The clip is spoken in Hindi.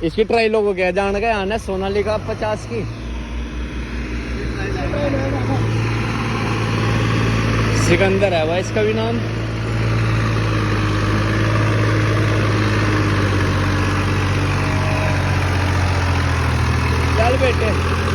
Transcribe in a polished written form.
इसकी ट्राई लोगों क्या जान गए आना सोनालिका 50 की। सिकंदर है वह इसका भी नाम। चल बेटे।